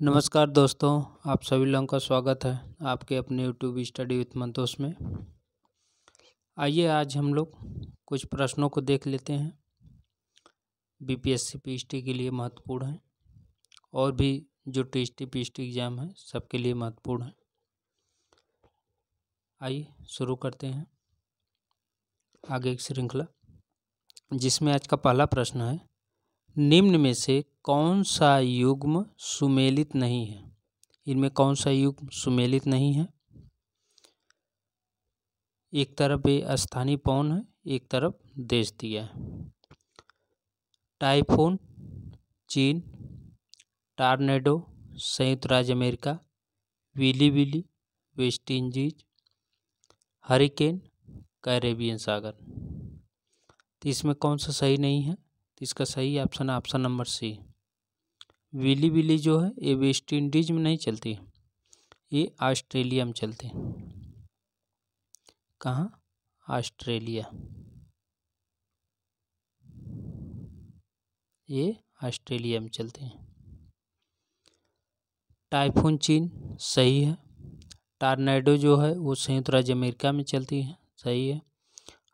नमस्कार दोस्तों, आप सभी लोगों का स्वागत है आपके अपने यूट्यूब स्टडी विथ मंतोष में। आइए आज हम लोग कुछ प्रश्नों को देख लेते हैं। बीपीएससी पीएचडी के लिए महत्वपूर्ण है और भी जो टीएचडी पीएचडी एग्ज़ाम है सबके लिए महत्वपूर्ण है। आइए शुरू करते हैं आगे एक श्रृंखला, जिसमें आज का पहला प्रश्न है, निम्न में से कौन सा युग्म सुमेलित नहीं है? इनमें कौन सा युग्म सुमेलित नहीं है? एक तरफ ये स्थानीय पवन है, एक तरफ देश दिया है। टाइफून चीन, टॉर्नेडो संयुक्त राज्य America, willy willy West Indies, hurricane Caribbean सागर। तो इसमें कौन सा सही नहीं है? तो इसका सही ऑप्शन है option number C. Willy willy जो है ये वेस्ट इंडीज में नहीं चलती, ये ऑस्ट्रेलिया में चलती है। कहाँ? ऑस्ट्रेलिया, ये ऑस्ट्रेलिया में चलते हैं। टाइफून चीन सही है। टॉर्नेडो जो है वो संयुक्त राज्य अमेरिका में चलती है, सही है।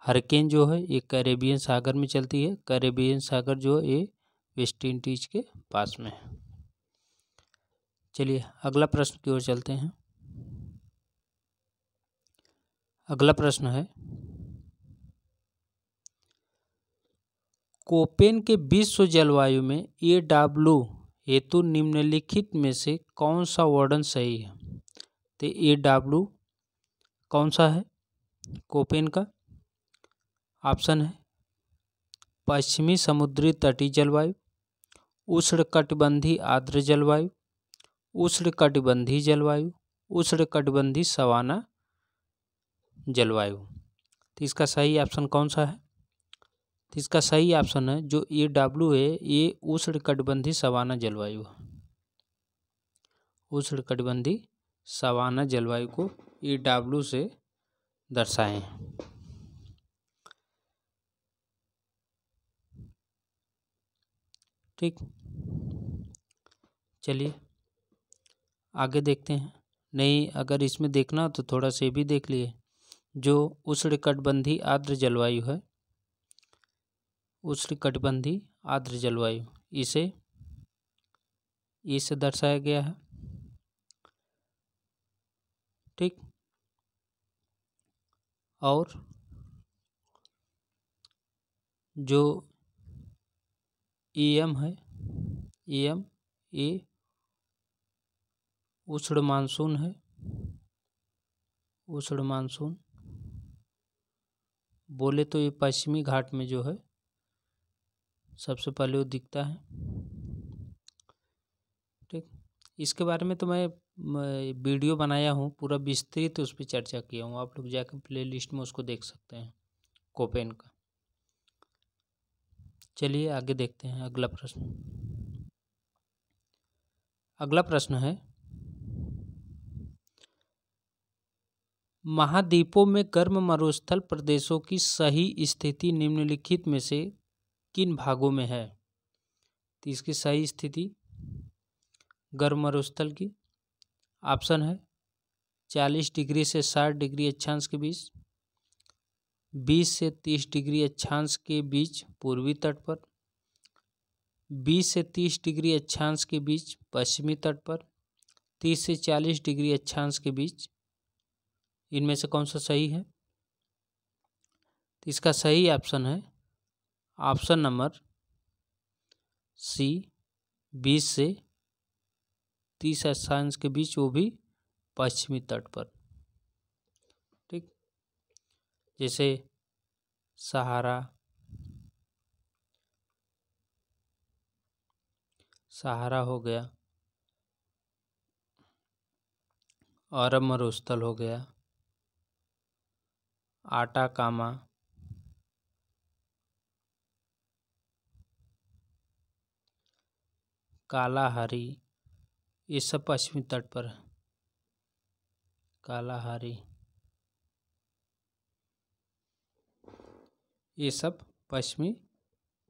हरिकेन जो है ये कैरेबियन सागर में चलती है, कैरेबियन सागर जो है ये वेस्ट इंडीज के पास में है। चलिए अगला प्रश्न की ओर चलते हैं। अगला प्रश्न है, कोपेन के विश्व जलवायु में AW हेतु निम्नलिखित में से कौन सा वर्णन सही है? तो AW कौन सा है कोपेन का? ऑप्शन है पश्चिमी समुद्री तटीय जलवायु, उष्णकटिबंधीय आर्द्र जलवायु, उष्णकटिबंधीय जलवायु, उष्णकटिबंधीय सवाना जलवायु। तो इसका सही ऑप्शन कौन सा है? तो इसका सही ऑप्शन है जो AW है, ये उष्णकटिबंधीय सवाना जलवायु है। उष्णकटिबंधीय सवाना जलवायु को AW से दर्शाएं। ठीक, चलिए आगे देखते हैं। नहीं, अगर इसमें देखना हो तो थोड़ा से भी देख लिए। जो उष्णकटिबंधीय आर्द्र जलवायु है, उष्णकटिबंधीय आर्द्र जलवायु, इसे दर्शाया गया है। ठीक, और जो EM है, EM ये उष्ण मानसून है। उष्ण मानसून बोले तो ये पश्चिमी घाट में जो है सबसे पहले वो दिखता है। ठीक, इसके बारे में तो मैं वीडियो बनाया हूँ, पूरा विस्तृत उस पर चर्चा किया हूँ, आप लोग जाकर प्लेलिस्ट में उसको देख सकते हैं कोपेन का। चलिए आगे देखते हैं अगला प्रश्न। अगला प्रश्न है, महाद्वीपों में गर्म मरुस्थल प्रदेशों की सही स्थिति निम्नलिखित में से किन भागों में है? तो इसकी सही स्थिति गर्म मरुस्थल की ऑप्शन है 40 डिग्री से 60 डिग्री अक्षांश के बीच, 20 से 30 डिग्री अक्षांश के बीच पूर्वी तट पर, 20 से 30 डिग्री अक्षांश के बीच पश्चिमी तट पर, 30 से 40 डिग्री अक्षांश के बीच। इनमें से कौन सा सही है? तो इसका सही ऑप्शन है ऑप्शन नंबर सी, 20 से 30 अक्षांश के बीच, वो भी पश्चिमी तट पर। ठीक, जैसे सहारा हो गया, अरब मरुस्थल हो गया, आटाकामा, कालाहारी, ये सब पश्चिमी तट पर है। कालाहारी, ये सब पश्चिमी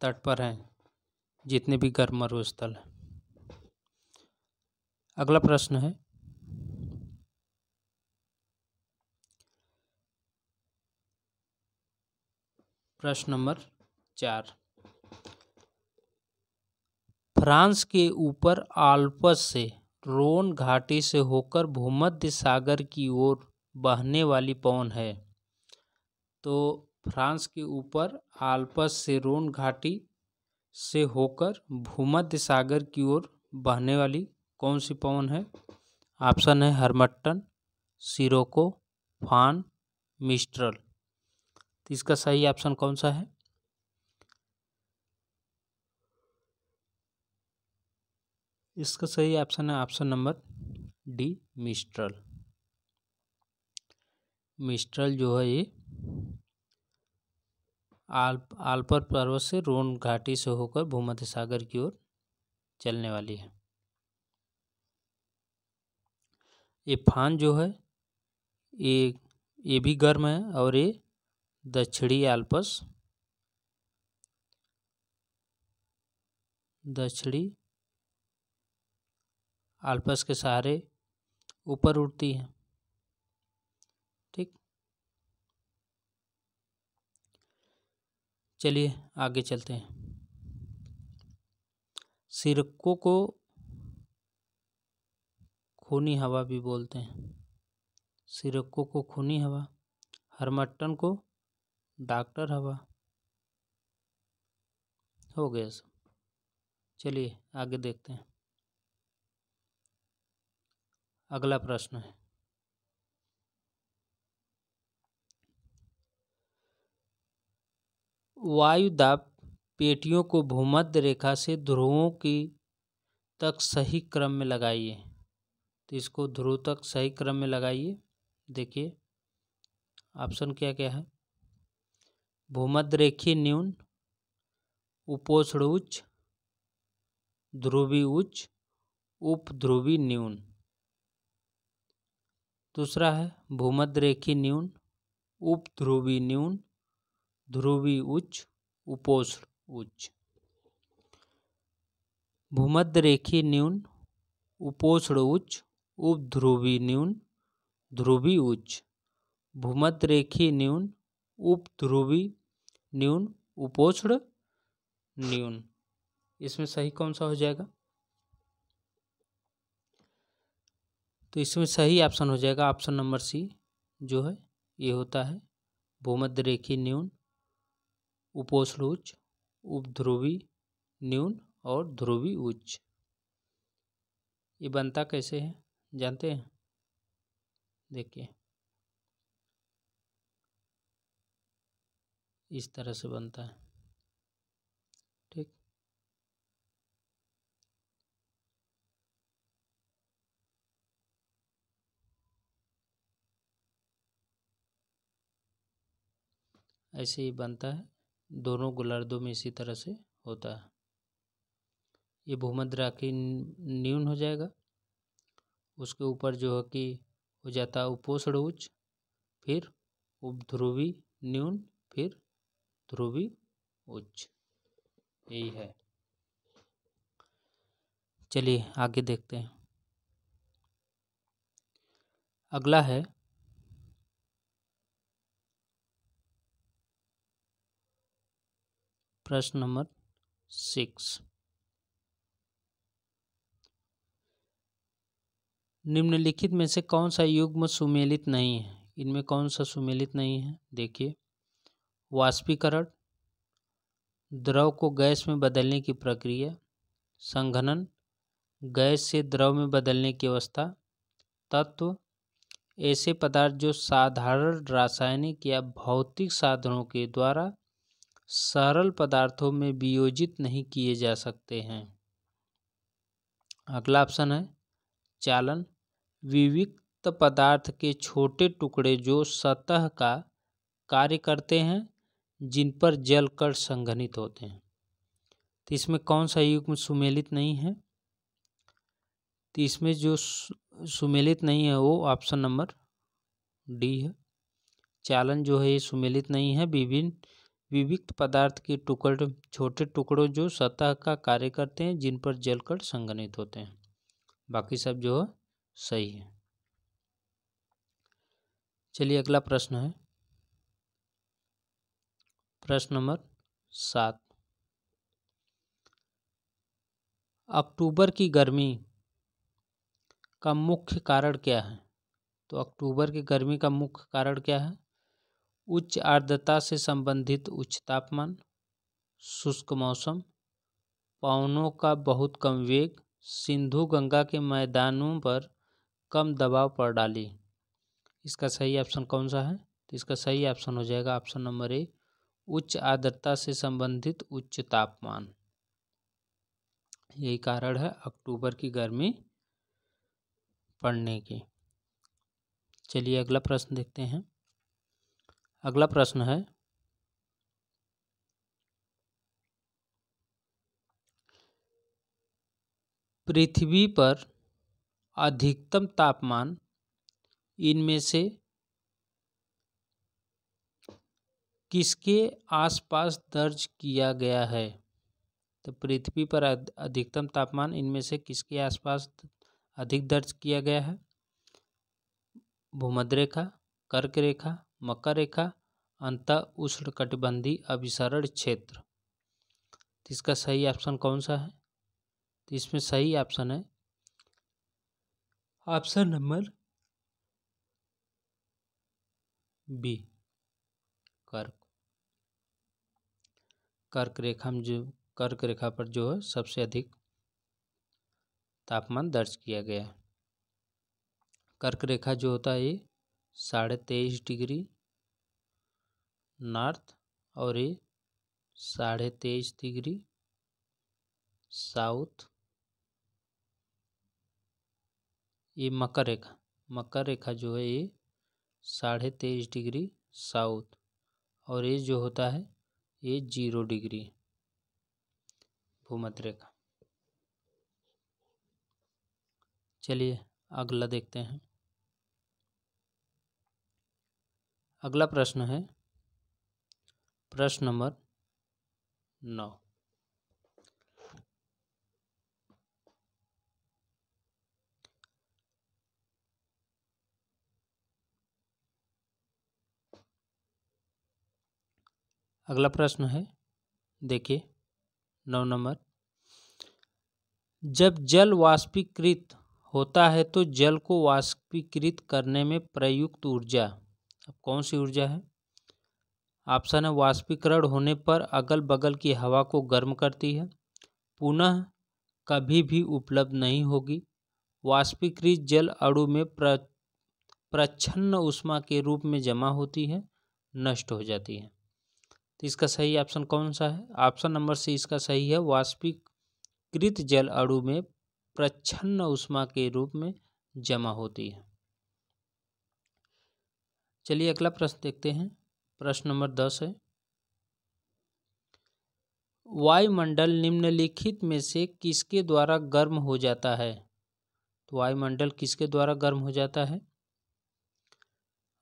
तट पर हैं, जितने भी गर्म मरुस्थल हैं। अगला प्रश्न है, प्रश्न नंबर 4। फ्रांस के ऊपर आल्प्स से रोन घाटी से होकर भूमध्य सागर की ओर बहने वाली पवन है। तो फ्रांस के ऊपर आल्प्स से रोन घाटी से होकर भूमध्य सागर की ओर बहने वाली कौन सी पवन है? ऑप्शन है हरमट्टन, सिरोको, फान, मिस्ट्रल। तो इसका सही ऑप्शन कौन सा है? इसका सही ऑप्शन है option number D, mistral. Mistral जो है ये आल्पर पर्वत से रोन घाटी से होकर भूमध्य सागर की ओर चलने वाली है। ये फान जो है ये भी गर्म है और ये दक्षिणी आल्प्स के सहारे ऊपर उड़ती है। ठीक, चलिए आगे चलते हैं। सिरको को खूनी हवा भी बोलते हैं। सिरको को खूनी हवा, हरमट्टन को डॉक्टर हवा। हो गया सब। चलिए आगे देखते हैं। अगला प्रश्न है, वायुदाब पेटियों को भूमध्य रेखा से ध्रुवों की तक सही क्रम में लगाइए। तो इसको ध्रुव तक सही क्रम में लगाइए। देखिए ऑप्शन क्या क्या है? भूमध्य रेखीय न्यून, उपोष्ण उच्च, ध्रुवी उच्च, उपध्रुवी न्यून। दूसरा है भूमध्य रेखीय न्यून, उपध्रुवी न्यून, ध्रुवी उच्च, उपोष्ण उच्च। भूमध्य रेखीय न्यून, उपोष्ण उच्च, उपध्रुवी न्यून, ध्रुवी उच्च। भूमध्य रेखीय न्यून, उपध्रुवी न्यून, उपोष्ण न्यून। इसमें सही कौन सा हो जाएगा? तो इसमें सही ऑप्शन हो जाएगा ऑप्शन नंबर सी, जो है ये होता है भूमध्य रेखीय न्यून, उपोष्ण उच्च, उपध्रुवी न्यून और ध्रुवी उच्च। ये बनता कैसे है जानते हैं? देखिए इस तरह से बनता है। ठीक, ऐसे ही बनता है। दोनों गोलार्धों में इसी तरह से होता है। ये भूमध्य रेखीय न्यून हो जाएगा। उसके ऊपर जो है कि हो जाता है उपोष्ण उच्च, फिर उपध्रुवी न्यून, फिर ध्रुवी उच्च। यही है। चलिए आगे देखते हैं। अगला है प्रश्न नंबर 6। निम्नलिखित में से कौन सा युग्म सुमेलित नहीं है? इनमें कौन सा सुमेलित नहीं है? देखिए, वाष्पीकरण, द्रव को गैस में बदलने की प्रक्रिया, संघनन, गैस से द्रव में बदलने की अवस्था, तत्व, ऐसे पदार्थ जो साधारण रासायनिक या भौतिक साधनों के द्वारा सरल पदार्थों में वियोजित नहीं किए जा सकते हैं। अगला ऑप्शन है चालन, विविक्त पदार्थ के छोटे टुकड़े जो सतह का कार्य करते हैं, जिन पर जल कण संघनित होते हैं। तो इसमें कौन सा युग्म सुमेलित नहीं है? तो इसमें जो सुमेलित नहीं है वो ऑप्शन नंबर डी है। चालन जो है ये सुमेलित नहीं है। विविक्त पदार्थ के छोटे टुकड़ों जो सतह का कार्य करते हैं, जिन पर जल कण संघनित होते हैं। बाकी सब जो है सही है। चलिए अगला प्रश्न है प्रश्न नंबर 7। अक्टूबर की गर्मी का मुख्य कारण क्या है? तो अक्टूबर की गर्मी का मुख्य कारण क्या है? उच्च आर्द्रता से संबंधित उच्च तापमान, शुष्क मौसम, पवनों का बहुत कम वेग, सिंधु गंगा के मैदानों पर कम दबाव प्रणाली। इसका सही ऑप्शन कौन सा है? तो इसका सही ऑप्शन हो जाएगा ऑप्शन नंबर ए, उच्च आर्द्रता से संबंधित उच्च तापमान। यही कारण है अक्टूबर की गर्मी पड़ने की। चलिए अगला प्रश्न देखते हैं। अगला प्रश्न है पृथ्वी पर अधिकतम तापमान इनमें से किसके आसपास दर्ज किया गया है? तो पृथ्वी पर अधिकतम तापमान इनमें से किसके आसपास अधिक दर्ज किया गया है? भूमध्य रेखा, कर्क रेखा, मकर रेखा, अंत उष्णकटिबंधीय अभिसरण क्षेत्र। तो इसका सही ऑप्शन कौन सा है? तो इसमें सही ऑप्शन है ऑप्शन नंबर बी, कर्क। कर्क रेखा में जो कर्क रेखा पर जो है सबसे अधिक तापमान दर्ज किया गया है। कर्क रेखा जो होता है ये 23.5 डिग्री नॉर्थ और ये 23.5 डिग्री साउथ। ये मकर रेखा जो है ये 23.5 डिग्री साउथ और ये जो होता है ये 0 डिग्री भूमध्य रेखा। चलिए अगला देखते हैं। अगला प्रश्न है प्रश्न नंबर 9। अगला प्रश्न है देखिए 9 नंबर। जब जल वाष्पीकृत होता है तो जल को वाष्पीकृत करने में प्रयुक्त ऊर्जा, अब कौन सी ऊर्जा है? ऑप्शन है वाष्पीकरण होने पर अगल बगल की हवा को गर्म करती है, पुनः कभी भी उपलब्ध नहीं होगी, वाष्पीकृत जल अणु में प्रच्छन्न ऊष्मा के रूप में जमा होती है, नष्ट हो जाती है। तो इसका सही ऑप्शन कौन सा है? ऑप्शन नंबर सी इसका सही है, वाष्पीकृत जल अणु में प्रच्छन्न ऊष्मा के रूप में जमा होती है। चलिए अगला प्रश्न देखते हैं। प्रश्न नंबर 10 है वायुमंडल निम्नलिखित में से किसके द्वारा गर्म हो जाता है? तो वायुमंडल किसके द्वारा गर्म हो जाता है?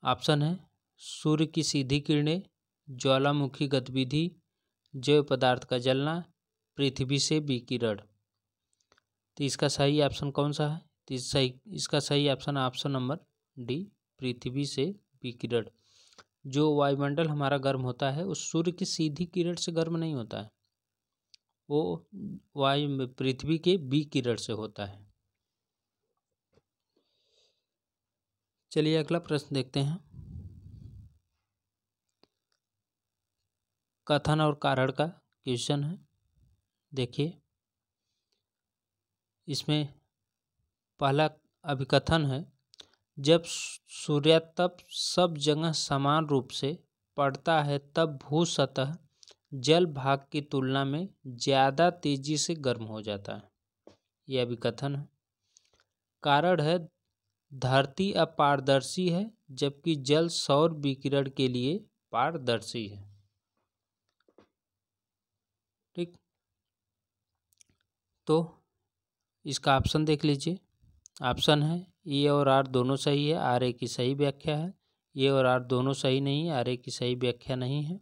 ऑप्शन है सूर्य की सीधी किरणें, ज्वालामुखी गतिविधि, जैव पदार्थ का जलना, पृथ्वी से विकिरण। तो इसका सही ऑप्शन कौन सा है? तो इसका सही ऑप्शन नंबर डी, पृथ्वी से विकिरण। जो वायुमंडल हमारा गर्म होता है उस सूर्य की सीधी किरण से गर्म नहीं होता है, वो पृथ्वी के विकिरण से होता है। चलिए अगला प्रश्न देखते हैं। कथन और कारण का क्वेश्चन है। देखिए इसमें पहला अभिकथन है जब सूर्यातप सब जगह समान रूप से पड़ता है तब भू सतह जल भाग की तुलना में ज़्यादा तेजी से गर्म हो जाता है। यह अभिकथन है। कारण है धरती अपारदर्शी है जबकि जल सौर विकिरण के लिए पारदर्शी है। ठीक, तो इसका ऑप्शन देख लीजिए। ऑप्शन है ए और आर दोनों सही है, आर ए की सही व्याख्या है। ए और आर दोनों सही नहीं है, आर ए की सही व्याख्या नहीं है।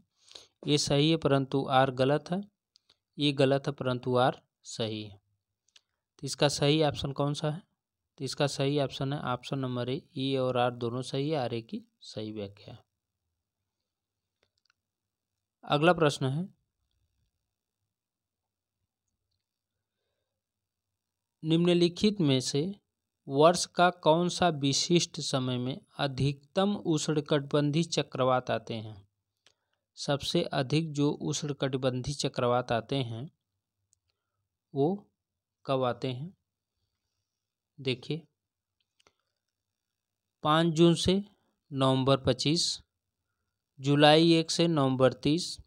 ये सही है परंतु आर गलत है, ये गलत है परंतु आर सही है। तो इसका सही ऑप्शन कौन सा है? तो इसका सही ऑप्शन है ऑप्शन नंबर ए, ई और आर दोनों सही है, आर ए की सही व्याख्या है। अगला प्रश्न है, निम्नलिखित में से वर्ष का कौन सा विशिष्ट समय में अधिकतम उष्णकटिबंधीय चक्रवात आते हैं? सबसे अधिक जो उष्णकटिबंधीय चक्रवात आते हैं वो कब आते हैं? देखिए, 5 जून से नवंबर 25, जुलाई 1 से नवंबर 30,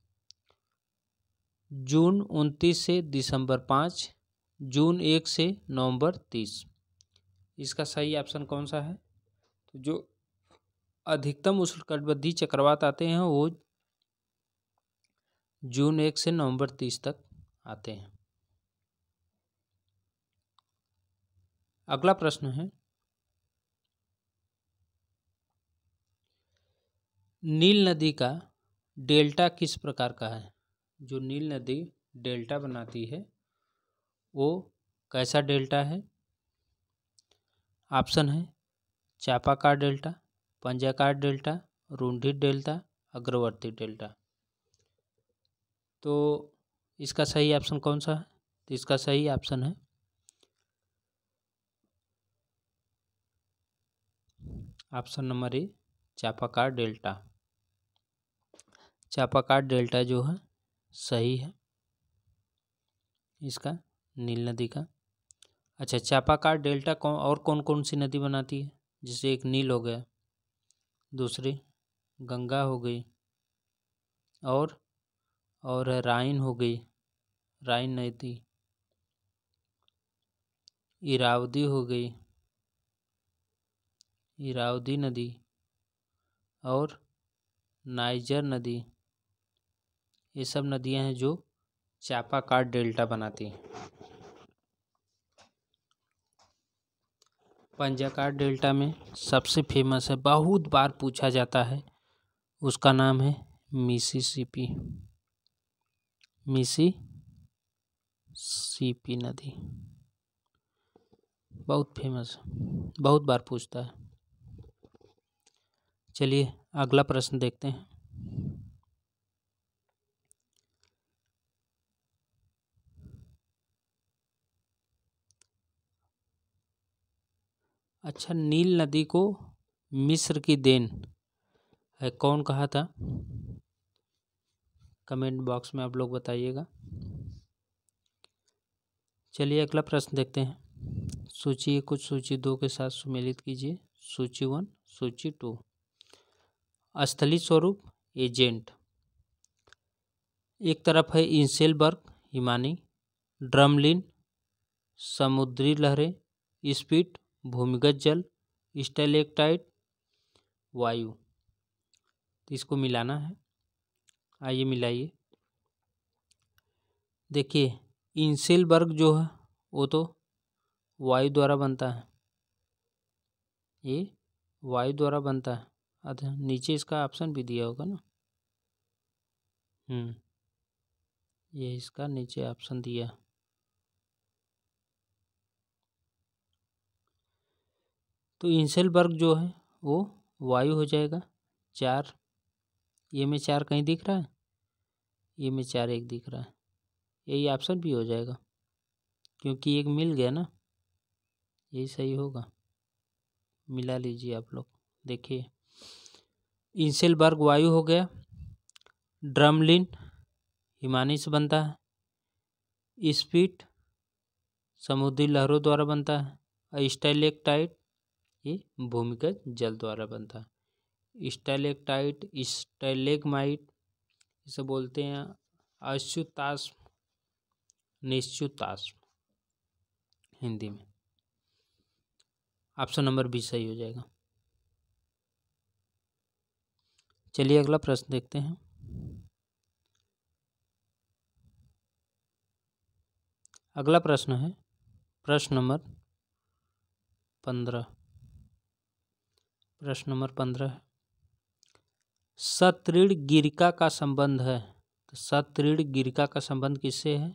जून 29 से दिसंबर 5, जून 1 से नवंबर 30। इसका सही ऑप्शन कौन सा है? तो जो अधिकतम उष्णकटिबंधीय चक्रवात आते हैं वो जून 1 से नवंबर 30 तक आते हैं। अगला प्रश्न है, नील नदी का डेल्टा किस प्रकार का है? जो नील नदी डेल्टा बनाती है वो कैसा डेल्टा है? ऑप्शन है चापाकार delta, पंजाकार delta, Rundhi delta, अग्रवर्ती delta. तो इसका सही ऑप्शन कौन सा है? तो इसका सही ऑप्शन है ऑप्शन नंबर ए, चापाकार डेल्टा। चापाकार डेल्टा जो है सही है इसका, नील नदी का। अच्छा, चापाकार डेल्टा कौन कौन सी नदी बनाती है? जैसे एक नील हो गया, दूसरी गंगा हो गई, और राइन हो गई, राइन नदी, इरावदी हो गई, इरावदी नदी, और नाइजर नदी। ये सब नदियां हैं जो चापाकार डेल्टा बनाती हैं। पंजाकार डेल्टा में सबसे फेमस है, बहुत बार पूछा जाता है, उसका नाम है मिसिसिपी, मिसिसिपी नदी। बहुत फेमस है, बहुत बार पूछता है। चलिए अगला प्रश्न देखते हैं। अच्छा, नील नदी को मिस्र की देन है, कौन कहा था? कमेंट बॉक्स में आप लोग बताइएगा। चलिए अगला प्रश्न देखते हैं। सूची 1 कुछ सूची 2 के साथ सुमेलित कीजिए। सूची 1, सूची 2। स्थलीय स्वरूप एजेंट, एक तरफ है इंसेलबर्ग हिमानी, ड्रमलिन समुद्री लहरें, स्पीट भूमिगत जल, स्टैलेक्टाइट वायु। तो इसको मिलाना है, आइए मिलाइए। देखिए, इंसेलबर्ग जो है वो तो वायु द्वारा बनता है, ये वायु द्वारा बनता है। अच्छा, नीचे इसका ऑप्शन भी दिया होगा ना, ये इसका नीचे ऑप्शन दिया। तो इंसेलबर्ग जो है वो वायु हो जाएगा। 4, ये में 4 कहीं दिख रहा है, ये में 4 एक दिख रहा है, यही ऑप्शन भी हो जाएगा क्योंकि एक मिल गया ना, यही सही होगा। मिला लीजिए आप लोग। देखिए, इंसेलबर्ग वायु हो गया, ड्रमलिन हिमानी से बनता है, स्पीट समुद्री लहरों द्वारा बनता है, स्टैलेक्टाइट ये भूमिगत जल द्वारा बनता है। स्टैलेक्टाइट, स्टैलेग्माइट इसे बोलते हैं अच्युताश्म, निश्चुताश्म हिंदी में। ऑप्शन नंबर बी सही हो जाएगा। चलिए अगला प्रश्न देखते हैं। अगला प्रश्न है प्रश्न नंबर 15। प्रश्न नंबर 15 है, सतृण गिरिका का संबंध है। तो सतृण गिरिका का संबंध किससे है?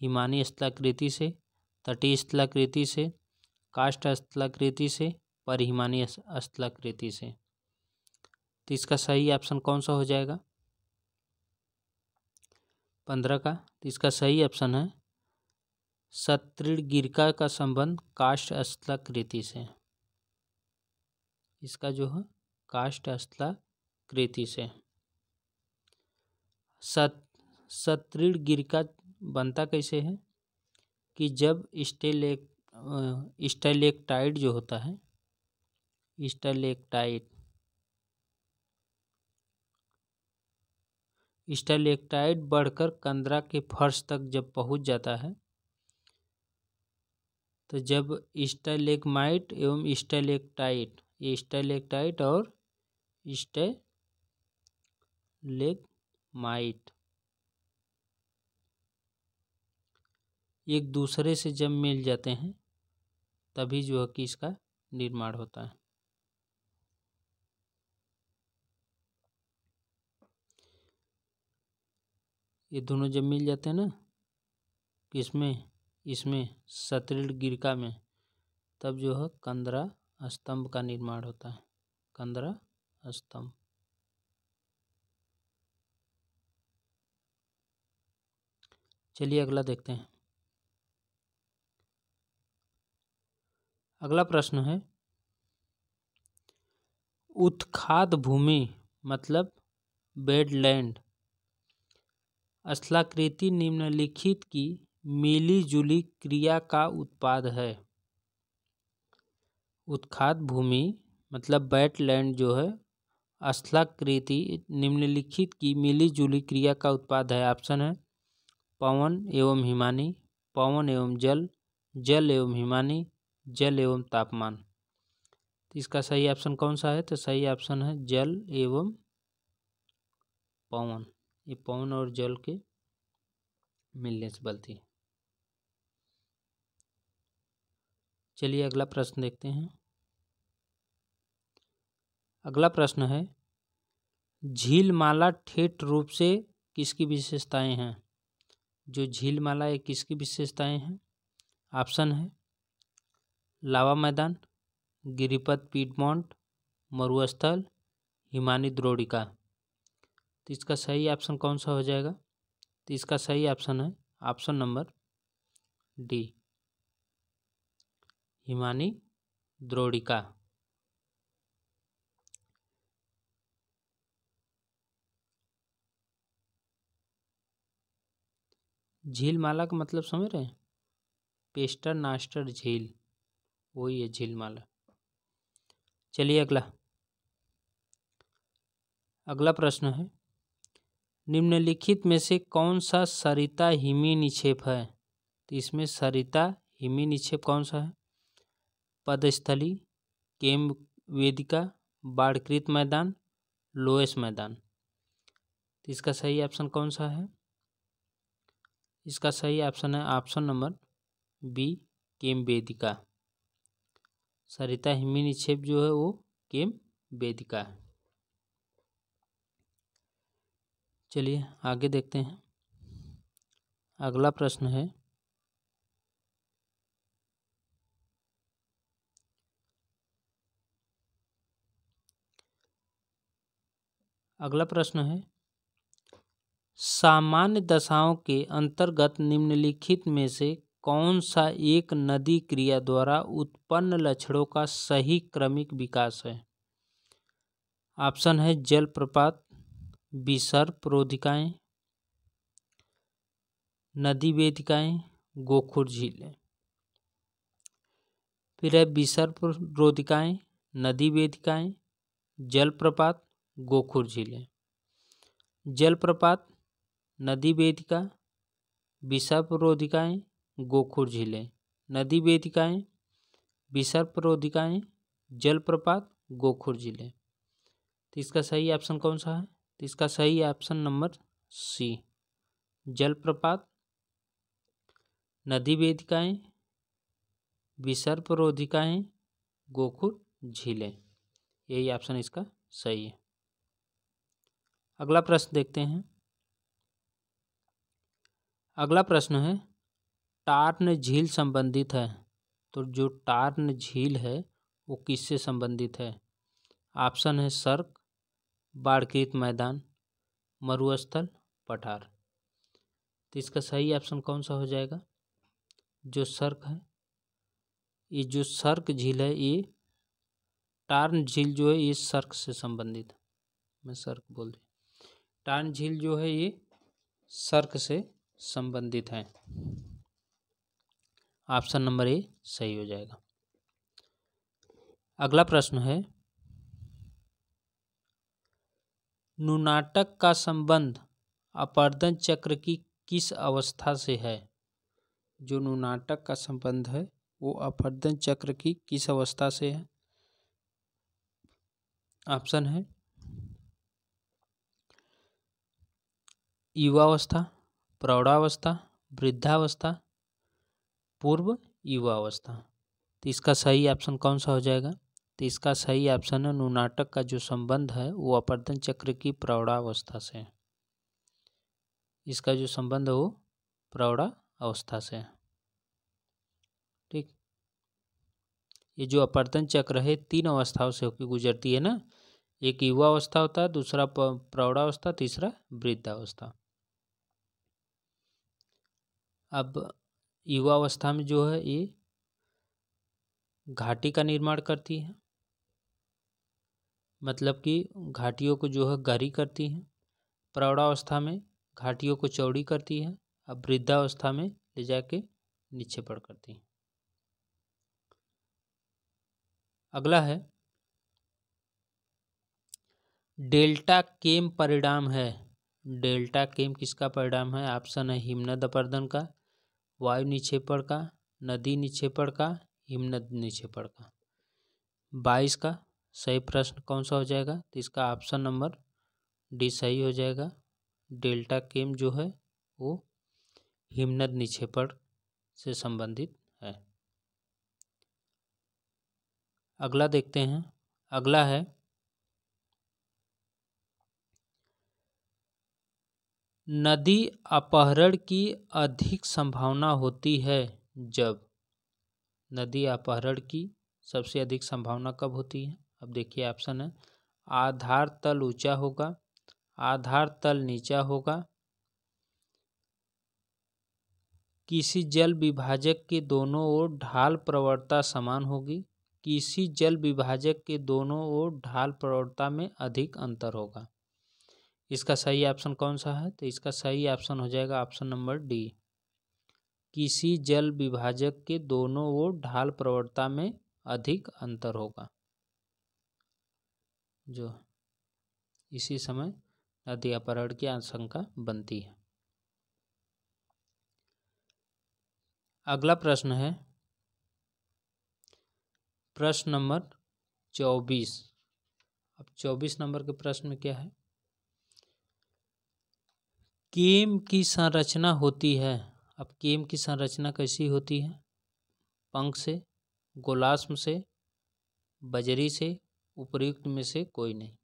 हिमानी स्थलाकृति से, तटीय स्थलाकृति से, काष्ठ स्थलाकृति से, परिहिमानी स्थलाकृति से। तो इसका सही ऑप्शन कौन सा हो जाएगा 15 का? तो इसका सही ऑप्शन है सतृणगिरिका का संबंध काष्ठ स्थलाकृति से। इसका जो है काष्ठ स्थलाकृति से। सतृणगिरिका बनता कैसे है कि जब स्टेलेक्टाइट जो होता है, स्टेलेक्टाइट बढ़कर कंदरा के फर्श तक जब पहुंच जाता है, तो जब स्टेलेग्माइट एवं स्टेलेक्टाइट, ये स्टेलेक्टाइट और स्टेलेग्माइट एक दूसरे से जब मिल जाते हैं तभी जो है कि इसका निर्माण होता है। ये दोनों जब मिल जाते हैं ना इसमें सतृणगिरिका में, तब जो है कंदरा स्तंभ का निर्माण होता है, कंदरा स्तंभ। चलिए अगला देखते हैं। अगला प्रश्न है उत्खाद भूमि मतलब बेडलैंड स्थलाकृति निम्नलिखित की मिली जुली क्रिया का उत्पाद है। उत्खाद भूमि मतलब वेटलैंड जो है स्थलाकृति निम्नलिखित की मिली जुली क्रिया का उत्पाद है। ऑप्शन है पवन एवं हिमानी, पवन एवं जल, जल एवं हिमानी, जल एवं तापमान। तो इसका सही ऑप्शन कौन सा है? तो सही ऑप्शन है जल एवं पवन। ये पवन और जल के मिलने से बनती है। चलिए अगला प्रश्न देखते हैं। अगला प्रश्न है झीलमाला ठेठ रूप से किसकी विशेषताएं हैं? जो झीलमाला है किसकी विशेषताएं हैं? ऑप्शन है लावा मैदान, गिरिपथ पीडमोंट, मरुस्थल, हिमानी द्रोणिका। तो इसका सही ऑप्शन कौन सा हो जाएगा? तो इसका सही ऑप्शन है ऑप्शन नंबर डी, हिमानी द्रोणिका। झीलमाला का मतलब समझ रहे हैं? पेस्टर नास्टर झील, वही है झीलमाला। चलिए अगला प्रश्न है निम्नलिखित में से कौन सा सरिता हिमी निक्षेप है? तो इसमें सरिता हिमी निक्षेप कौन सा है? पदस्थली, केम वेदिका, बाढ़कृत मैदान, लोएस मैदान। तो इसका सही ऑप्शन कौन सा है? इसका सही ऑप्शन है ऑप्शन नंबर बी, केम वेदिका। सरिता हिमी निक्षेप जो है वो केम वेदिका है। चलिए आगे देखते हैं। अगला प्रश्न है सामान्य दशाओं के अंतर्गत निम्नलिखित में से कौन सा एक नदी क्रिया द्वारा उत्पन्न लक्षणों का सही क्रमिक विकास है? ऑप्शन है जलप्रपात, विसर्प रोधिकाएं, नदी वेदिकाएं, गोखुर झीलें। फिर है विसर्प रोधिकाएं, नदी वेदिकाएं, जलप्रपात, गोखुर झीलें। जलप्रपात, नदी वेदिका, विसर्प रोधिकाएं, गोखुर झीलें। नदी वेदिकाएं, विसर्प रोधिकाएं, जलप्रपात, गोखुर झीलें। तो इसका सही ऑप्शन कौन सा है? तो इसका सही ऑप्शन नंबर सी, जलप्रपात, नदी वेदिकाएं, विसर्प रोधिकाएं, गोखुर झीलें। यही ऑप्शन इसका सही है। अगला प्रश्न देखते हैं। अगला प्रश्न है टार्न झील संबंधित है तो जो टार्न झील है वो किससे संबंधित है? ऑप्शन है सर्क, बाढ़कृत मैदान, मरुस्थल, पठार। तो इसका सही ऑप्शन कौन सा हो जाएगा? जो सर्क है, ये जो सर्क झील है, ये टार्न झील जो है ये सर्क से संबंधित है। मैं सर्क बोल दी। टार्न झील जो है ये सर्क से संबंधित है। ऑप्शन नंबर ए सही हो जाएगा। अगला प्रश्न है, नुनाटक का संबंध अपर्दन चक्र की किस अवस्था से है? जो नुनाटक का संबंध है वो अपर्दन चक्र की किस अवस्था से है? ऑप्शन है युवावस्था, प्रौढ़ावस्था, वृद्धावस्था, पूर्व युवावस्था। तो इसका सही ऑप्शन कौन सा हो जाएगा? तो इसका सही ऑप्शन है नुनाटक का जो संबंध है वो अपर्दन चक्र की प्रौढ़ावस्था से है। इसका जो संबंध है वो प्रौढ़ावस्था से है। ठीक, ये जो अपर्दन चक्र है 3 अवस्थाओं से होकर गुजरती है ना। एक युवावस्था होता है, दूसरा प्रौढ़ावस्था, तीसरा वृद्धावस्था। अब युवावस्था में जो है ये घाटी का निर्माण करती है, मतलब कि घाटियों को जो है गहरी करती है। प्रौढ़ावस्था में घाटियों को चौड़ी करती है। अब वृद्धावस्था में ले जाके निक्षेपण करती है। अगला है, डेल्टा केम परिणाम है। डेल्टा केम किसका परिणाम है? ऑप्शन है हिमनद अपर्दन का, वायु निक्षेपण का, नदी निक्षेपण का, हिमनद निक्षेपण का। 22 का सही प्रश्न कौन सा हो जाएगा? तो इसका ऑप्शन नंबर डी सही हो जाएगा। डेल्टा केम जो है वो हिमनद निक्षेपण से संबंधित है। अगला देखते हैं। अगला है, नदी अपहरण की अधिक संभावना होती है जब। नदी अपहरण की सबसे अधिक संभावना कब होती है? अब देखिए ऑप्शन है, आधार तल ऊंचा होगा, आधार तल नीचा होगा, किसी जल विभाजक के दोनों ओर ढाल प्रवणता समान होगी, किसी जल विभाजक के दोनों ओर ढाल प्रवणता में अधिक अंतर होगा। इसका सही ऑप्शन कौन सा है? तो इसका सही ऑप्शन हो जाएगा ऑप्शन नंबर डी, किसी जल विभाजक के दोनों ओर ढाल प्रवणता में अधिक अंतर होगा। जो इसी समय नदी अपहरण की आशंका बनती है। अगला प्रश्न है प्रश्न नंबर 24। अब 24 नंबर के प्रश्न में क्या है? केम की संरचना होती है। अब केम की संरचना कैसी होती है? पंख से, गोलाश्म से, बजरी से, उपयुक्त में से कोई नहीं।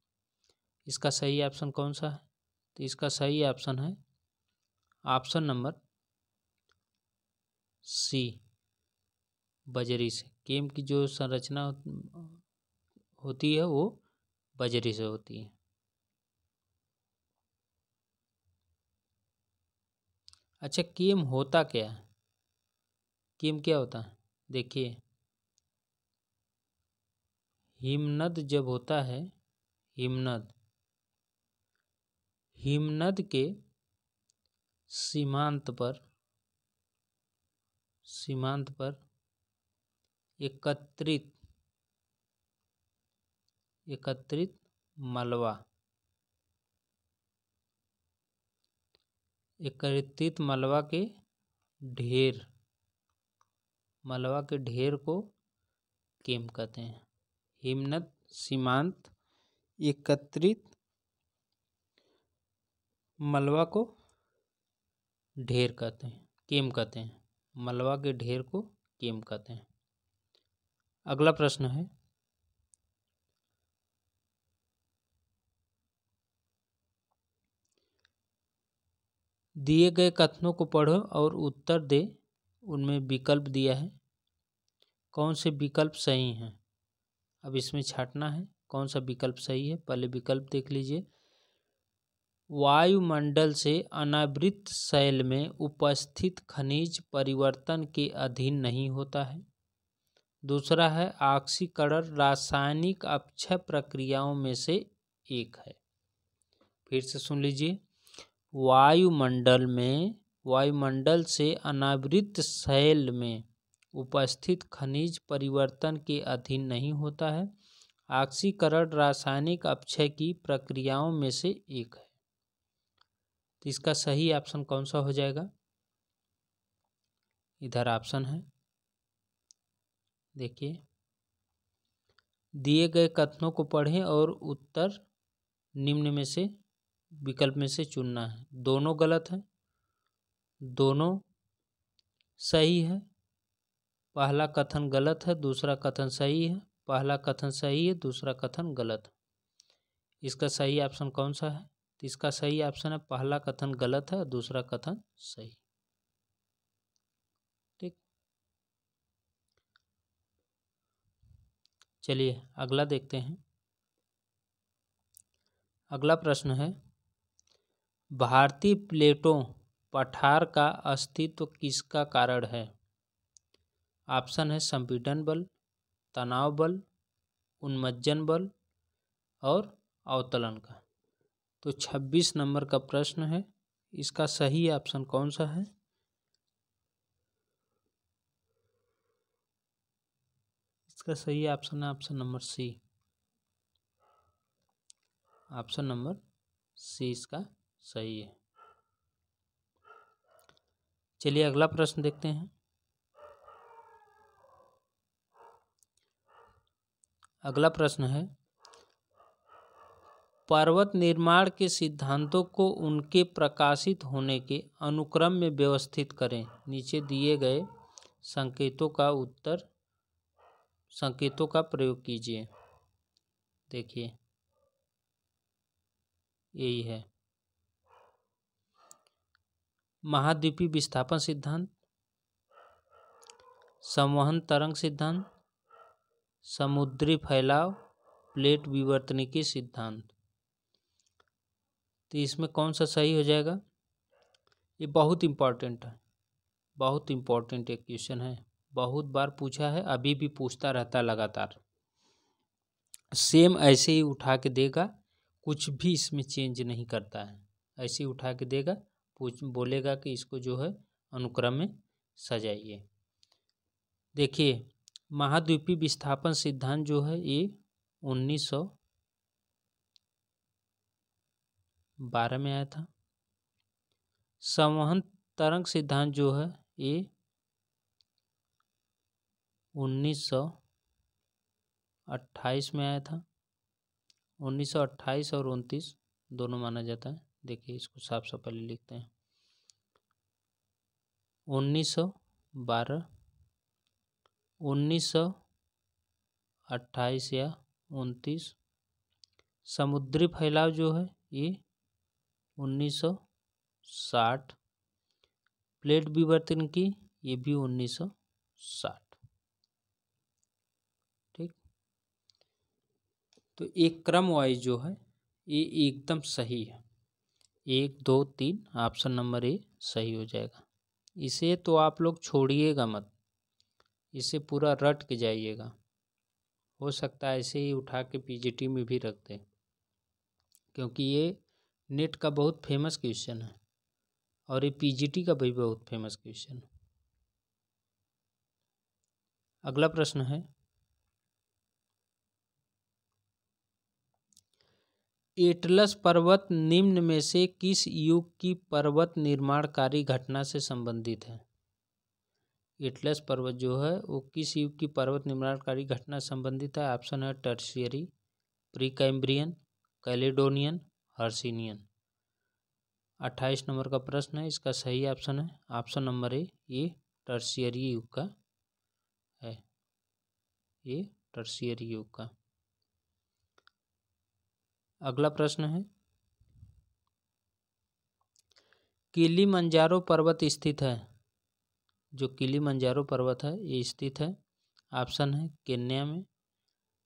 इसका सही ऑप्शन कौन सा है? तो इसका सही ऑप्शन है ऑप्शन नंबर सी, बजरी से। केम की जो संरचना होती है वो बजरी से होती है। अच्छा, केम होता क्या है? केम क्या होता है? देखिए, हिमनद जब होता है, हिमनद, हिमनद के सीमांत पर एकत्रित मलबा, एकत्रित मलबा के ढेर को केम कहते हैं। हिमनद सीमांत एकत्रित मलबा को ढेर कहते हैं, केम कहते हैं। मलबा के ढेर को केम कहते हैं। अगला प्रश्न है, दिए गए कथनों को पढ़ो और उत्तर दे। उनमें विकल्प दिया है। कौन से विकल्प सही हैं। अब इसमें छांटना है कौन सा विकल्प सही है। पहले विकल्प देख लीजिए। वायुमंडल से अनावृत शैल में उपस्थित खनिज परिवर्तन के अधीन नहीं होता है। दूसरा है ऑक्सीकरण रासायनिक अपक्षय प्रक्रियाओं में से एक है। फिर से सुन लीजिए। वायुमंडल से अनावृत शैल में उपस्थित खनिज परिवर्तन के अधीन नहीं होता है। ऑक्सीकरण रासायनिक अपक्षय की प्रक्रियाओं में से एक है। तो इसका सही ऑप्शन कौन सा हो जाएगा। इधर ऑप्शन है, देखिए दिए गए कथनों को पढ़ें और उत्तर निम्न में से विकल्प में से चुनना है। दोनों गलत है, दोनों सही है। पहला कथन गलत है, दूसरा कथन सही है। पहला कथन सही है, दूसरा कथन गलत है। इसका सही ऑप्शन कौन सा है। तो इसका सही ऑप्शन है पहला कथन गलत है, दूसरा कथन सही। ठीक, चलिए अगला देखते हैं। अगला प्रश्न है, भारतीय प्लेटों पठार का अस्तित्व किसका कारण है। ऑप्शन है संपीड़न बल, तनाव बल, उन्मज्जन बल और अवतलन का। तो 26 नंबर का प्रश्न है, इसका सही ऑप्शन कौन सा है। इसका सही ऑप्शन है option number C. Option number C इसका सही है। चलिए अगला प्रश्न देखते हैं। अगला प्रश्न है, पर्वत निर्माण के सिद्धांतों को उनके प्रकाशित होने के अनुक्रम में व्यवस्थित करें। नीचे दिए गए संकेतों का प्रयोग कीजिए। देखिए यही है महाद्वीपीय विस्थापन सिद्धांत, संवहन तरंग सिद्धांत, समुद्री फैलाव, प्लेट विवर्तनिकी सिद्धांत। तो इसमें कौन सा सही हो जाएगा। ये बहुत इम्पोर्टेंट है, बहुत इम्पोर्टेंट एक क्वेश्चन है, बहुत बार पूछा है, अभी भी पूछता रहता है लगातार। सेम ऐसे ही उठा के देगा, कुछ भी इसमें चेंज नहीं करता है। ऐसे ही उठा के देगा, बोलेगा कि इसको जो है अनुक्रम में सजाइए। देखिए महाद्वीपीय विस्थापन सिद्धांत जो है ये 1912 में आया था। संवहन तरंग सिद्धांत जो है ये 1928 में आया था। 1928 और 29 दोनों माना जाता है। देखिए इसको साफ साफ पहले लिखते हैं। 1912, 1928 या 29। समुद्री फैलाव जो है ये 1960। प्लेट विवर्तन की ये भी 1960। ठीक, तो एक क्रम वाइज जो है ये एकदम सही है। 1 2 3 ऑप्शन नंबर ए सही हो जाएगा। इसे तो आप लोग छोड़िएगा मत, इसे पूरा रट के जाइएगा। हो सकता है ऐसे ही उठा के पीजीटी में भी रख दें, क्योंकि ये नेट का बहुत फेमस क्वेश्चन है और ये पीजीटी का भी बहुत फेमस क्वेश्चन है। अगला प्रश्न है, एटलस पर्वत निम्न में से किस युग की पर्वत निर्माणकारी घटना से संबंधित है। एटलस पर्वत जो है वो किस युग की पर्वत निर्माणकारी घटना से संबंधित है। ऑप्शन है tertiary, pre Cambrian, Caledonian, Hercynian. 28 number का प्रश्न है, इसका सही ऑप्शन है ऑप्शन नंबर ए, ये टर्शियरी युग का है। ये टर्शियरी युग का। अगला प्रश्न है, किलिमंजारो पर्वत स्थित है। जो किलिमंजारो पर्वत है ये स्थित है ऑप्शन है केन्या में,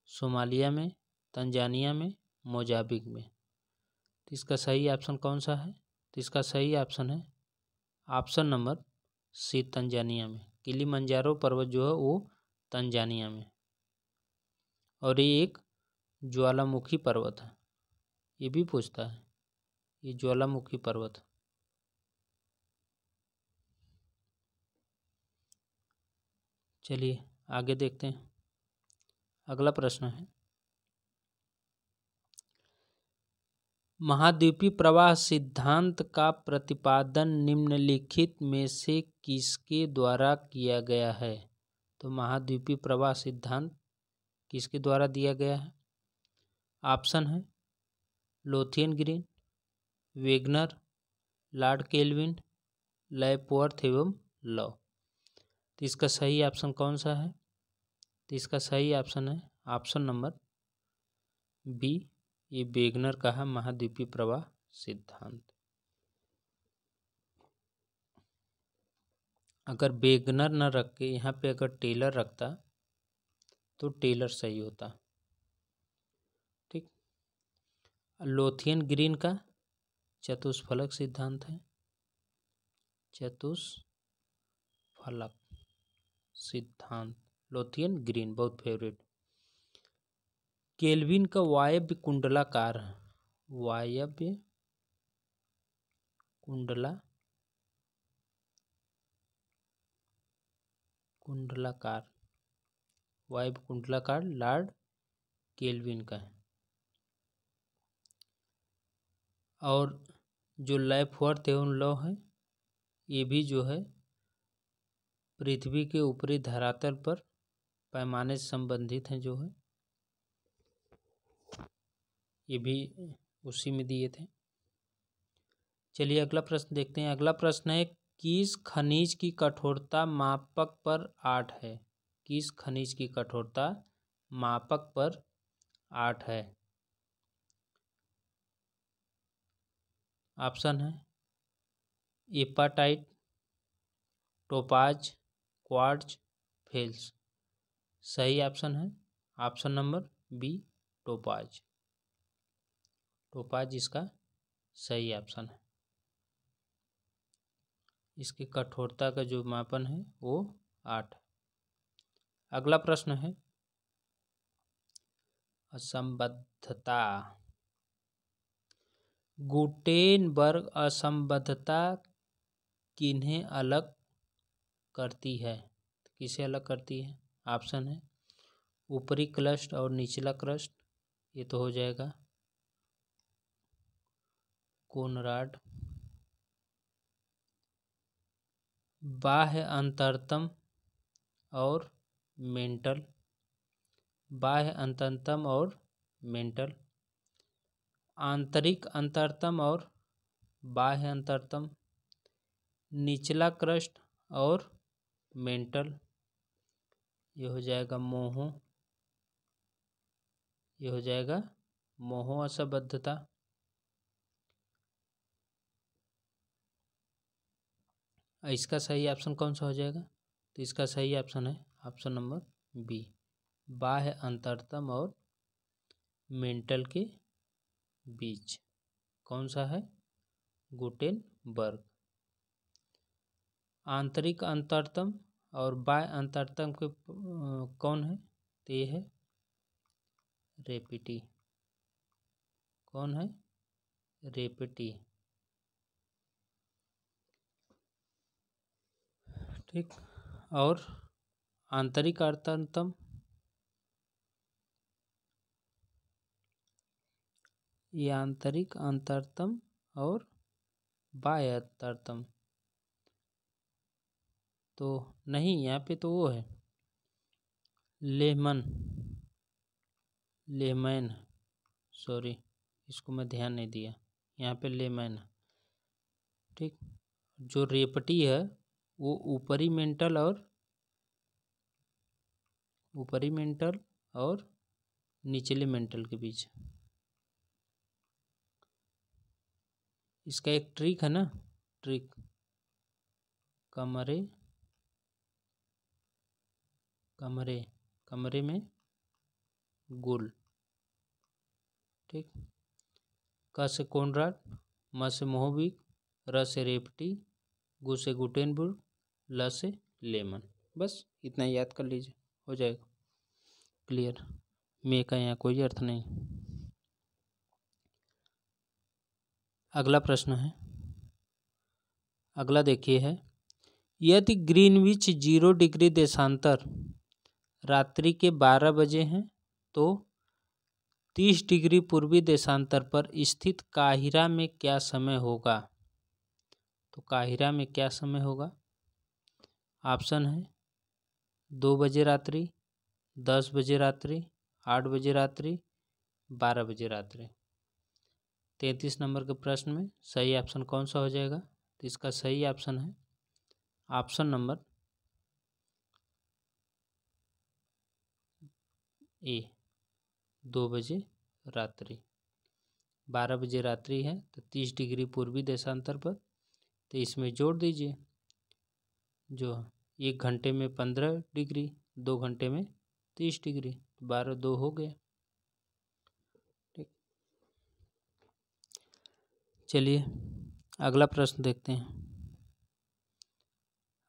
सोमालिया में, तंजानिया में, मोजाम्बिक में। तो इसका सही ऑप्शन कौन सा है? तो इसका सही ऑप्शन है ऑप्शन नंबर सी, तंजानिया में। किलिमंजारो पर्वत जो है वो तंजानिया में, और ये एक ज्वालामुखी पर्वत है। ये भी पूछता है, ये ज्वालामुखी पर्वत। चलिए आगे देखते हैं। अगला प्रश्न है, महाद्वीपीय प्रवाह सिद्धांत का प्रतिपादन निम्नलिखित में से किसके द्वारा किया गया है? तो महाद्वीपीय प्रवाह सिद्धांत किसके द्वारा दिया गया है? ऑप्शन है Lothian Green, Wegener, Lord Kelvin, Lapworth एवं लॉ। तो इसका सही ऑप्शन कौन सा है? तो इसका सही ऑप्शन है ऑप्शन नंबर बी, ये वेगनर का है महाद्वीपीय प्रवाह सिद्धांत। अगर वेगनर न रख के यहाँ पे अगर टेलर रखता तो टेलर सही होता। ठीक। लोथियन ग्रीन का चतुष्फलक सिद्धांत है, चतुष्फलक सिद्धांत, लोथियन ग्रीन बहुत फेवरेट। केल्विन का वायव्य कुंडलाकार है, वायव्य कुंडलाकार, वायव्य कुंडलाकार लॉर्ड केल्विन का है। और जो लैपवर्थ एवं लॉ है, ये भी जो है पृथ्वी के ऊपरी धरातल पर पैमाने से संबंधित हैं, जो है ये भी उसी में दिए थे। चलिए अगला प्रश्न देखते हैं। अगला प्रश्न है, किस खनिज की कठोरता मापक पर 8 है? किस खनिज की कठोरता मापक पर 8 है? ऑप्शन है एपाटाइट, टोपाज, क्वार्ट्ज, फेल्स। सही ऑप्शन है option number B, topaz. Topaz इसका सही ऑप्शन है। इसकी कठोरता का जो मापन है वो 8। अगला प्रश्न है, असंबद्धता। गुटेनबर्ग असंबद्धता किन्हें अलग करती है? किसे अलग करती है? ऑप्शन है ऊपरी क्रस्ट और निचला क्रस्ट, ये तो हो जाएगा कोनराड। बाह्य अंतरतम और मेंटल, बाह्य अंतरतम और मेंटल, आंतरिक अंतरतम और बाह्य अंतरतम, निचला क्रस्ट और मेंटल, ये हो जाएगा मोहो, ये हो जाएगा मोहो असंबद्धता। इसका सही ऑप्शन कौन सा हो जाएगा? तो इसका सही ऑप्शन है ऑप्शन नंबर बी, बाह्य अंतरतम और मेंटल के बीच। कौन सा है? गुटेनबर्ग। आंतरिक अंतरतम और बाह्य अंतरतम के कौन है? तो ये है रेपिटी। कौन है? रेपिटी। ठीक। और आंतरिक अंतरतम, ये आंतरिक अंतरतम और बाह्य अंतरतम तो नहीं, यहाँ पे तो वो है लेमैन, सॉरी इसको मैं ध्यान नहीं दिया, यहाँ पे लेमैन। ठीक। जो रेपटी है वो ऊपरी मेंटल और निचले मेंटल के बीच। इसका एक ट्रिक है ना, ट्रिक, कमरे कमरे में गुल। ठीक। क से कोनराड, म से मोहबिक, र से रेपटी, गु से गुटेनबुर्ग, ल से लेमन। बस इतना याद कर लीजिए, हो जाएगा क्लियर। मे का यहाँ कोई अर्थ नहीं। अगला प्रश्न है, अगला देखिए है, यदि ग्रीनविच 0 डिग्री देशांतर रात्रि के 12 बजे हैं तो 30 डिग्री पूर्वी देशांतर पर स्थित काहिरा में क्या समय होगा? तो काहिरा में क्या समय होगा? ऑप्शन है 2 बजे रात्रि, 10 बजे रात्रि, 8 बजे रात्रि, 12 बजे रात्रि। 33 नंबर के प्रश्न में सही ऑप्शन कौन सा हो जाएगा? तो इसका सही ऑप्शन है ऑप्शन नंबर ए, 2 बजे रात्रि। 12 बजे रात्रि है तो 30 डिग्री पूर्वी देशांतर पर, तो इसमें जोड़ दीजिए जो 1 घंटे में 15 डिग्री, 2 घंटे में 30 डिग्री, 12 2 हो गया। ठीक, चलिए अगला प्रश्न देखते हैं।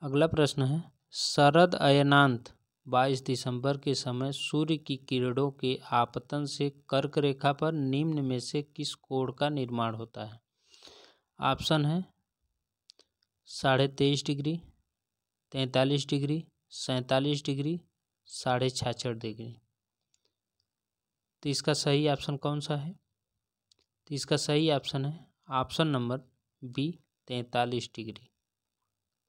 अगला प्रश्न है, शरद अयनांत 22 दिसंबर के समय सूर्य की किरणों के आपतन से कर्क रेखा पर निम्न में से किस कोण का निर्माण होता है? ऑप्शन है 23.5 डिग्री, 43 डिग्री, 47 डिग्री, 66.5 डिग्री। तो इसका सही ऑप्शन कौन सा है? तो इसका सही ऑप्शन है option number B, 43 degree.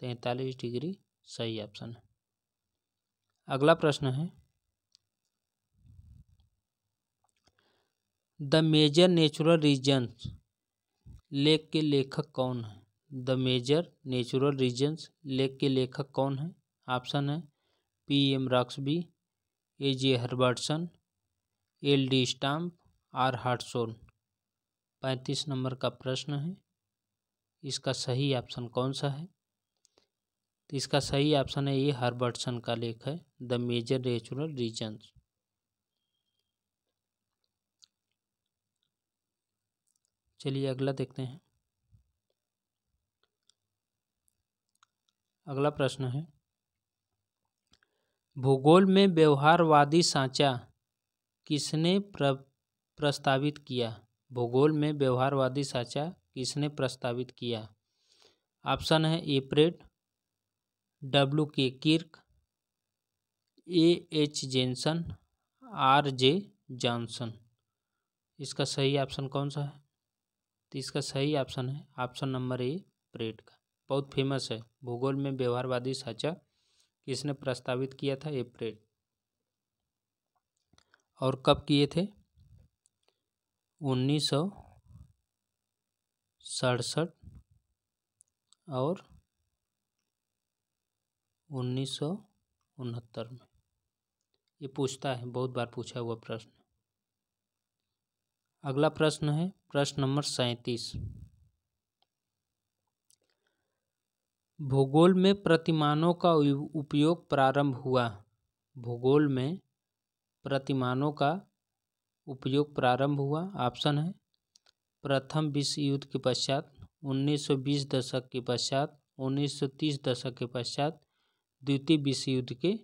43 degree सही ऑप्शन है। अगला प्रश्न है, द मेजर नेचुरल रीजन्स लेख के लेखक कौन है? द मेजर नेचुरल रीजन्स लेख के लेखक कौन है? ऑप्शन है P.M. रॉक्सबी, A.J. Herbertson, L.D. Stamp, R. हार्टसोन। 35 number का प्रश्न है, इसका सही ऑप्शन कौन सा है? तो इसका सही ऑप्शन है ये हर्बर्टसन का लेख है, द मेजर नेचुरल रीजन्स। चलिए अगला देखते हैं। अगला प्रश्न है, भूगोल में व्यवहारवादी सांचा किसने प्रस्तावित किया? भूगोल में व्यवहारवादी सांचा किसने प्रस्तावित किया? ऑप्शन है एप्रेट, W.K. Kirk, A.H. Jensen, R.J. Johnson. इसका सही ऑप्शन कौन सा है? तो इसका सही ऑप्शन है ऑप्शन नंबर ए, प्रेट का। बहुत फेमस है, भूगोल में व्यवहारवादी सांचा किसने प्रस्तावित किया था? एप्रेट। और कब किए थे? 1967 और 1969 में। ये पूछता है, बहुत बार पूछा हुआ प्रश्न। अगला प्रश्न है प्रश्न नंबर 37, भूगोल में प्रतिमानों का उपयोग प्रारंभ हुआ। भूगोल में प्रतिमानों का उपयोग प्रारंभ हुआ। ऑप्शन है प्रथम विश्व युद्ध के पश्चात, 1920 दशक के पश्चात, 1930 दशक के पश्चात, द्वितीय विश्व युद्ध के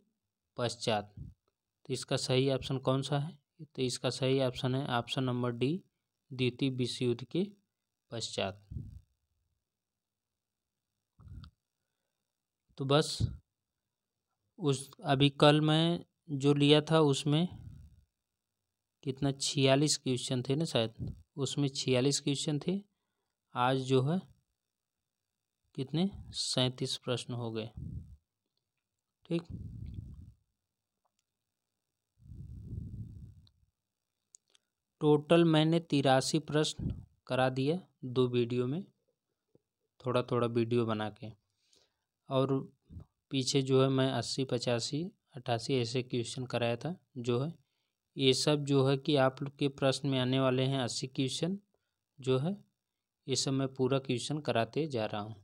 पश्चात। तो इसका सही ऑप्शन कौन सा है? तो इसका सही ऑप्शन है ऑप्शन नंबर डी, द्वितीय विश्व युद्ध के पश्चात। तो बस उस अभी कल मैं जो लिया था उसमें कितना 46 क्वेश्चन थे ना शायद, उसमें 46 क्वेश्चन थे। आज जो है कितने 37 प्रश्न हो गए। ठीक, टोटल मैंने 83 प्रश्न करा दिया 2 वीडियो में, थोड़ा थोड़ा वीडियो बना के। और पीछे जो है मैं 80, 85, 88 ऐसे क्वेश्चन कराया था। जो है ये सब जो है कि आप लोग के प्रश्न में आने वाले हैं 80 क्वेश्चन। जो है ये सब मैं पूरा क्वेश्चन कराते जा रहा हूँ।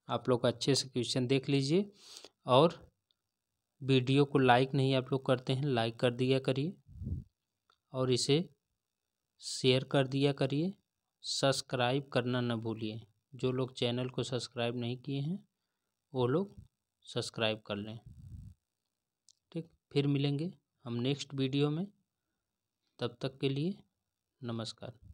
आप लोग अच्छे से क्वेश्चन देख लीजिए और वीडियो को लाइक नहीं आप लोग करते हैं, लाइक कर दिया करिए और इसे शेयर कर दिया करिए। सब्सक्राइब करना न भूलिए। जो लोग चैनल को सब्सक्राइब नहीं किए हैं वो लोग सब्सक्राइब कर लें। ठीक, फिर मिलेंगे हम नेक्स्ट वीडियो में। तब तक के लिए नमस्कार।